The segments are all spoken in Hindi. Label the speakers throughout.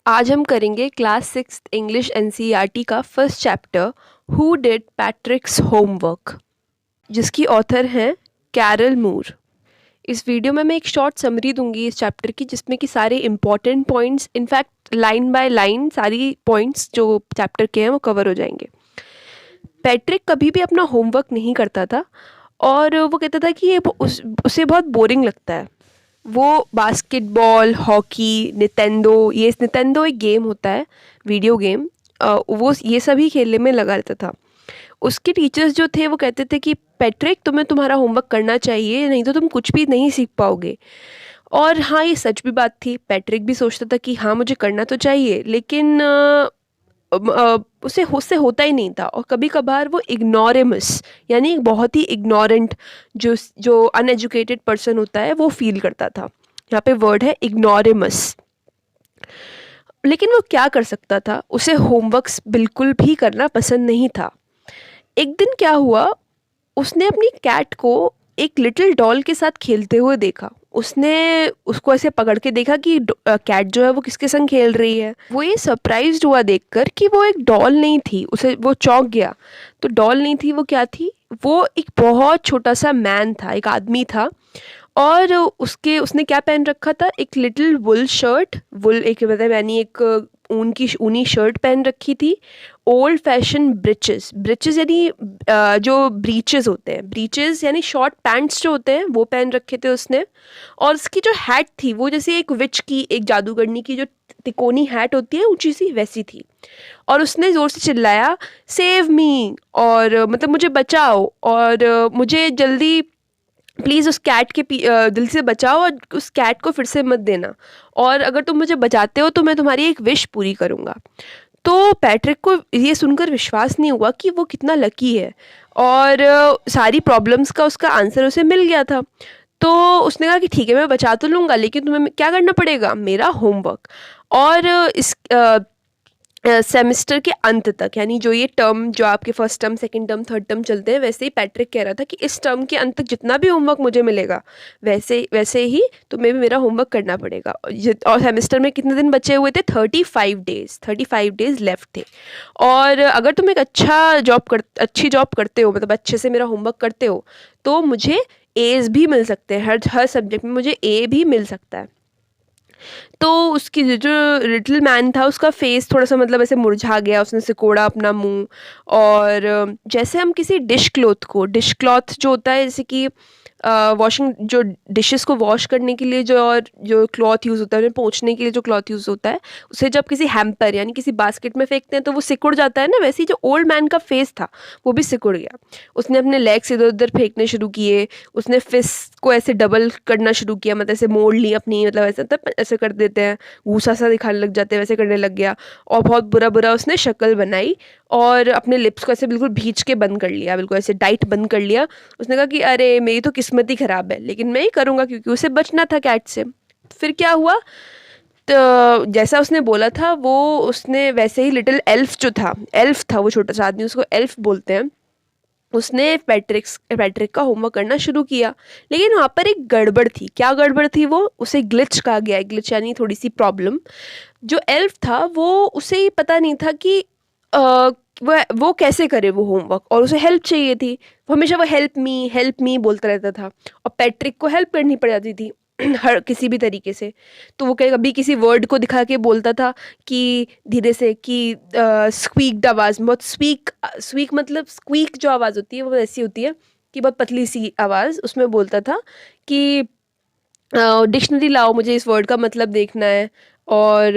Speaker 1: आज हम करेंगे क्लास 6 इंग्लिश एनसीईआरटी का first chapter who did पैट्रिक्स homework, जिसकी ऑथर हैं कैरल मूर। इस वीडियो में मैं एक शॉर्ट समरी दूंगी इस चैप्टर की, जिसमें कि सारे important points, in fact line by line सारी पॉइंट्स जो चैप्टर के हैं वो कवर हो जाएंगे। पैट्रिक कभी भी अपना होमवर्क नहीं करता था और वो कहता था कि उसे बहुत बोरिंग लगता है। वो बास्केटबॉल, हॉकी, नितेंडो एक गेम होता है, वीडियो गेम, वो ये सभी खेलने में लगा रहता था। उसके टीचर्स जो थे वो कहते थे कि पैट्रिक, तुम्हें तुम्हारा होमवर्क करना चाहिए, नहीं तो तुम कुछ भी नहीं सीख पाओगे। और हाँ, ये सच भी बात थी। पैट्रिक भी सोचता था कि हाँ, मुझे करना तो चाहिए, लेकिन उससे होता ही नहीं था। और कभी कभार वो इग्नोरेमस, यानी एक बहुत ही इग्नोरेंट, जो अनएजुकेटेड पर्सन होता है, वो फील करता था। यहाँ पे वर्ड है इग्नोरेमस। लेकिन वो क्या कर सकता था, उसे होमवर्क्स बिल्कुल भी करना पसंद नहीं था। एक दिन क्या हुआ, उसने अपनी कैट को एक लिटिल डॉल के साथ खेलते हुए देखा। उसने उसको ऐसे पकड़ के देखा कि कैट जो है वो किसके संग खेल रही है। वो ये सरप्राइज्ड हुआ देखकर कि वो एक डॉल नहीं थी। वो चौंक गया। तो डॉल नहीं थी, वो क्या थी? वो एक बहुत छोटा सा मैन था, एक आदमी था। और उसने क्या पहन रखा था? एक लिटिल वुल शर्ट, मतलब यानी एक ऊनी शर्ट पहन रखी थी। ओल्ड फैशन ब्रिचेस यानी जो ब्रीचेस होते हैं, ब्रीचेस यानी शॉर्ट पैंट्स जो होते हैं, वो पहन रखे थे उसने। और उसकी जो हैट थी वो जैसे एक विच की, एक जादूगरनी की जो तिकोनी हैट होती है ऊंची सी, वैसी थी। और उसने ज़ोर से चिल्लाया, सेव मी, और मतलब मुझे बचाओ, और मुझे जल्दी प्लीज़ उस कैट के दिल से बचाओ, और उस कैट को फिर से मत देना। और अगर तुम मुझे बचाते हो तो मैं तुम्हारी एक विश पूरी करूँगा। तो पैट्रिक को ये सुनकर विश्वास नहीं हुआ कि वो कितना लकी है, और सारी प्रॉब्लम्स का उसका आंसर उसे मिल गया था। तो उसने कहा कि ठीक है, मैं बचा तो लूँगा, लेकिन तुम्हें क्या करना पड़ेगा? मेरा होमवर्क। और इस सेमेस्टर के अंत तक, यानी जो ये टर्म, जो आपके first term, second term, third term चलते हैं, वैसे ही पैट्रिक कह रहा था कि इस टर्म के अंत तक जितना भी होमवर्क मुझे मिलेगा, वैसे ही तुम्हें भी मेरा होमवर्क करना पड़ेगा। और सेमेस्टर में कितने दिन बचे हुए थे? 35 डेज लेफ्ट थे। और अगर तुम एक अच्छी जॉब करते हो, मतलब अच्छे से मेरा होमवर्क करते हो, तो मुझे एज भी मिल सकते हैं। हर सब्जेक्ट में मुझे ए भी मिल सकता है। तो उसकी जो लिटिल मैन था, उसका फेस थोड़ा सा मतलब ऐसे मुरझा गया। उसने सिकोड़ा अपना मुंह। और जैसे हम किसी डिश क्लॉथ जो होता है, जैसे कि वॉशिंग, जो डिशेस को वॉश करने के लिए जो क्लॉथ यूज़ होता है, उन्हें पोंछने के लिए जो क्लॉथ यूज़ होता है, उसे जब किसी हैम्पर यानी किसी बास्केट में फेंकते हैं तो वो सिकुड़ जाता है ना, वैसे ही जो ओल्ड मैन का फेस था वो भी सिकुड़ गया। उसने अपने लेग्स इधर उधर फेंकने शुरू किए। उसने फिस्ट को ऐसे डबल करना शुरू किया, मतलब ऐसे मोड़ ली अपनी, मतलब ऐसे कर देते हैं, घूसा सा दिखाने लग जाते हैं, वैसे करने लग गया। और बहुत बुरा बुरा उसने शक्ल बनाई, और अपने लिप्स को ऐसे बिल्कुल भींच के बंद कर लिया, बिल्कुल ऐसे टाइट बंद कर लिया। उसने कहा कि अरे, मेरी तो किस्मत ही ख़राब है, लेकिन मैं ही करूँगा क्योंकि उसे बचना था कैट से। फिर क्या हुआ? तो जैसा उसने बोला था, वो उसने वैसे ही लिटिल एल्फ था वो छोटा सा आदमी, उसको एल्फ बोलते हैं। उसने पैट्रिक का होमवर्क करना शुरू किया। लेकिन वहाँ पर एक गड़बड़ थी। क्या गड़बड़ थी? वो उसे ग्लिच कहा गया है। ग्लिच यानी थोड़ी सी प्रॉब्लम। जो एल्फ था वो, उसे ही पता नहीं था कि अ, वो कैसे करे वो होमवर्क, और उसे हेल्प चाहिए थी। वो हमेशा वो हेल्प मी बोलता रहता था, और पैट्रिक को हेल्प करनी पड़ जाती थी हर किसी भी तरीके से। तो वो कभी किसी वर्ड को दिखा के बोलता था कि धीरे से, कि स्क्वीक्ड आवाज़, बहुत स्वीक मतलब स्क्वीक जो आवाज़ होती है वो ऐसी होती है कि बहुत पतली सी आवाज़, उसमें बोलता था कि डिक्शनरी लाओ, मुझे इस वर्ड का मतलब देखना है। और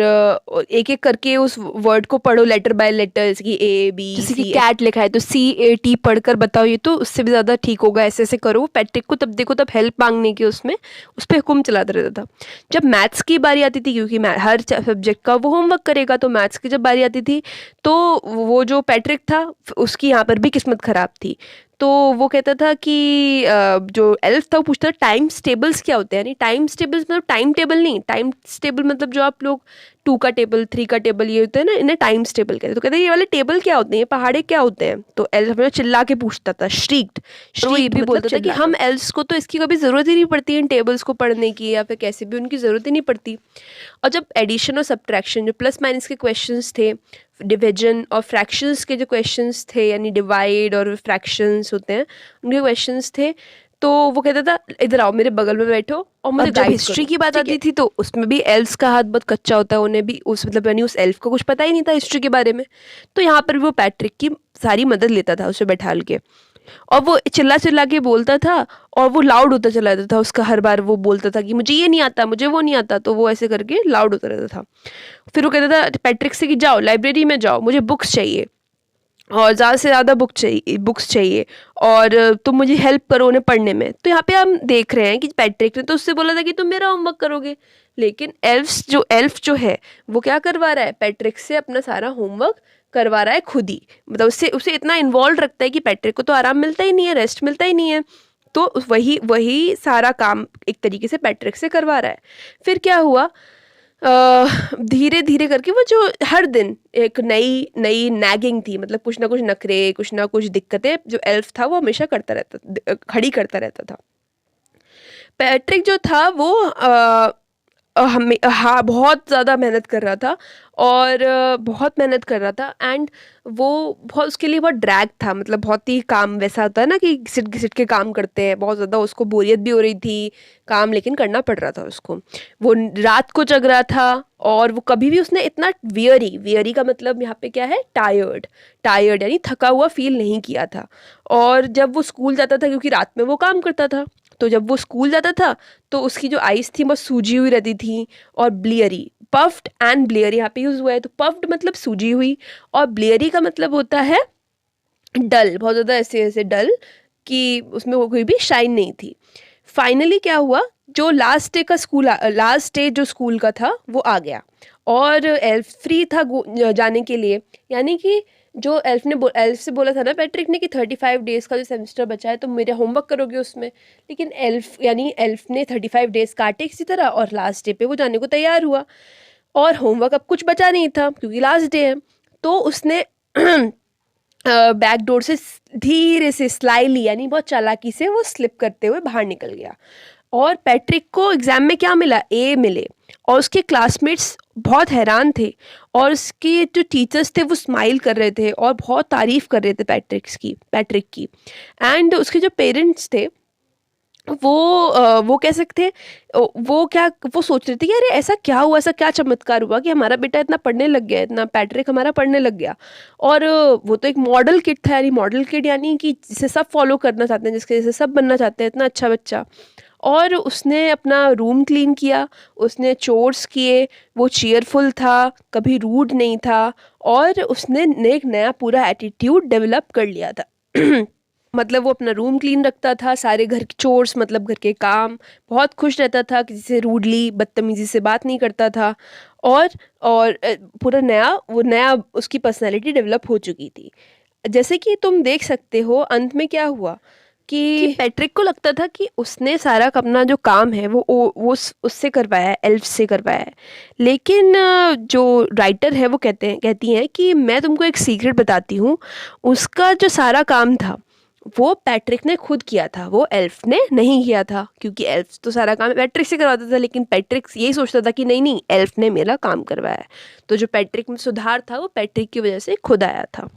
Speaker 1: एक एक करके उस वर्ड को पढ़ो, लेटर बाय लेटर, जैसे कि ए बी, जैसे कि कैट लिखा है तो CAT पढ़कर बताओ, ये तो उससे भी ज़्यादा ठीक होगा, ऐसे ऐसे करो। पैट्रिक को तब देखो, तब हेल्प मांगने की उसमें उस पर हुक्म चलाता रहता था। जब मैथ्स की बारी आती थी, क्योंकि हर सब्जेक्ट का वो होमवर्क करेगा, तो मैथ्स की जब बारी आती थी, तो वो जो पैट्रिक था, उसकी यहाँ पर भी किस्मत ख़राब थी। तो वो कहता था कि जो एल्फ था वो पूछता था टाइम्स टेबल्स क्या होते हैं, यानी टाइम्स टेबल्स मतलब टाइम टेबल नहीं, टाइम्स टेबल मतलब जो आप आप लोग 2 का टेबल, 3 का टेबल ये होते हैं ना, इन्हें टाइम्स टेबल कहते हैं। तो कहते हैं ये वाले टेबल क्या होते हैं, ये पहाड़े क्या होते हैं? तो एल्फ हमें चिल्ला के पूछता था, श्रीक्ड। और वो ये भी बोलता था कि हम एल्फ्स को तो इसकी कभी ज़रूरत ही नहीं पड़ती इन टेबल्स को पढ़ने की, या फिर कैसे भी उनकी ज़रूरत ही नहीं पड़ती। और जब एडिशन और सब्ट्रैक्शन, जो प्लस माइनस के क्वेश्चंस थे, डिविजन और फ्रैक्शंस के जो क्वेश्चंस थे, यानी डिवाइड और फ्रैक्शंस होते हैं, उनके क्वेश्चंस थे, तो वो कहता था इधर आओ मेरे बगल में बैठो और मुझे जब हिस्ट्री की बात आती थी तो उसमें भी एल्फ्स का हाथ बहुत कच्चा होता है, उन्हें भी उस मतलब यानी उस एल्फ को कुछ पता ही नहीं था हिस्ट्री के बारे में। तो यहाँ पर वो पैट्रिक की सारी मदद लेता था उसे बैठाल के, और वो चिल्ला चिल्ला के बोलता था और वो लाउड होता चला जाता था उसका। हर बार वो बोलता था कि मुझे ये नहीं आता, मुझे वो नहीं आता, तो वो ऐसे करके लाउड होता रहता था। फिर वो कहता था पैट्रिक से कि जाओ लाइब्रेरी में जाओ, मुझे बुक्स चाहिए और ज़्यादा से ज़्यादा बुक्स चाहिए और तुम मुझे हेल्प करो उन्हें पढ़ने में। तो यहाँ पे हम देख रहे हैं कि पैट्रिक ने तो उससे बोला था कि तुम मेरा होमवर्क करोगे, लेकिन एल्फ जो है वो क्या करवा रहा है, पैट्रिक से अपना सारा होमवर्क करवा रहा है खुद ही। मतलब उसे इतना इन्वॉल्व रखता है कि पैट्रिक को तो आराम मिलता ही नहीं है, रेस्ट मिलता ही नहीं है, तो वही सारा काम एक तरीके से पैट्रिक से करवा रहा है। फिर क्या हुआ, धीरे धीरे करके वो जो हर दिन एक नई नई नैगिंग थी, मतलब कुछ ना कुछ नखरे, कुछ ना कुछ दिक्कतें जो एल्फ था वो हमेशा खड़ी करता रहता था। पैट्रिक जो था वो हमें हाँ बहुत ज़्यादा मेहनत कर रहा था और बहुत मेहनत कर रहा था, एंड वो बहुत उसके लिए बहुत ड्रैग था, मतलब बहुत ही काम वैसा होता है ना कि घिसट घिसट के काम करते हैं, बहुत ज़्यादा उसको बोरियत भी हो रही थी काम, लेकिन करना पड़ रहा था उसको। वो रात को जग रहा था और वो कभी भी उसने इतना वियरी का मतलब यहाँ पे क्या है, टायर्ड यानी थका हुआ फील नहीं किया था। और जब वो स्कूल जाता था, क्योंकि रात में वो काम करता था, तो जब वो स्कूल जाता था तो उसकी जो आइज़ थी वो सूजी हुई रहती थी और ब्लियरी, पफ्ड एंड ब्लियरी यहाँ पे यूज़ हुआ है। तो पफ्ड मतलब सूजी हुई और ब्लियरी का मतलब होता है डल, बहुत ज़्यादा ऐसे ऐसे डल कि उसमें वो कोई भी शाइन नहीं थी। फाइनली क्या हुआ, जो लास्ट डे जो स्कूल का था वो आ गया और एल्फ फ्री था जाने के लिए। यानी कि जो एल्फ से बोला था ना पैट्रिक ने कि 35 डेज़ का जो सेमेस्टर बचा है तो मेरा होमवर्क करोगे उसमें, लेकिन एल्फ ने 35 डेज़ काटे किसी तरह और लास्ट डे पे वो जाने को तैयार हुआ और होमवर्क अब कुछ बचा नहीं था क्योंकि लास्ट डे है। तो उसने बैक डोर से धीरे से स्लाइली यानी बहुत चालाकी से वो स्लिप करते हुए बाहर निकल गया और पैट्रिक को एग्ज़ाम में क्या मिला, ए मिले। और उसके क्लासमेट्स बहुत हैरान थे और उसके जो टीचर्स थे वो स्माइल कर रहे थे और बहुत तारीफ़ कर रहे थे पैट्रिक की। एंड उसके जो पेरेंट्स थे वो कह सकते हैं वो सोच रहे थे कि अरे ऐसा क्या हुआ, ऐसा क्या चमत्कार हुआ कि हमारा बेटा इतना पढ़ने लग गया, इतना पैट्रिक हमारा पढ़ने लग गया। और वो तो एक मॉडल किड था, यानी मॉडल किड यानी कि जिसे सब फॉलो करना चाहते हैं, जिसके जैसे सब बनना चाहते हैं, इतना अच्छा बच्चा। और उसने अपना रूम क्लीन किया, उसने चोर्स किए, वो चीयरफुल था, कभी रूड नहीं था और उसने एक नया पूरा एटीट्यूड डेवलप कर लिया था। मतलब वो अपना रूम क्लीन रखता था, सारे घर के चोर्स मतलब घर के काम, बहुत खुश रहता था, किसी से रूडली बदतमीज़ी से बात नहीं करता था और पूरा नया उसकी पर्सनैलिटी डेवलप हो चुकी थी। जैसे कि तुम देख सकते हो अंत में क्या हुआ कि पैट्रिक को लगता था कि उसने सारा अपना जो काम है वो उससे करवाया है, एल्फ से करवाया है। लेकिन जो राइटर है वो कहती हैं कि मैं तुमको एक सीक्रेट बताती हूँ, उसका जो सारा काम था वो पैट्रिक ने खुद किया था, वो एल्फ ने नहीं किया था। क्योंकि एल्फ तो सारा काम पैट्रिक से करवाता था, लेकिन पैट्रिक यही सोचता था कि नहीं एल्फ ने मेरा काम करवाया है। तो जो पैट्रिक में सुधार था वो पैट्रिक की वजह से खुद आया था।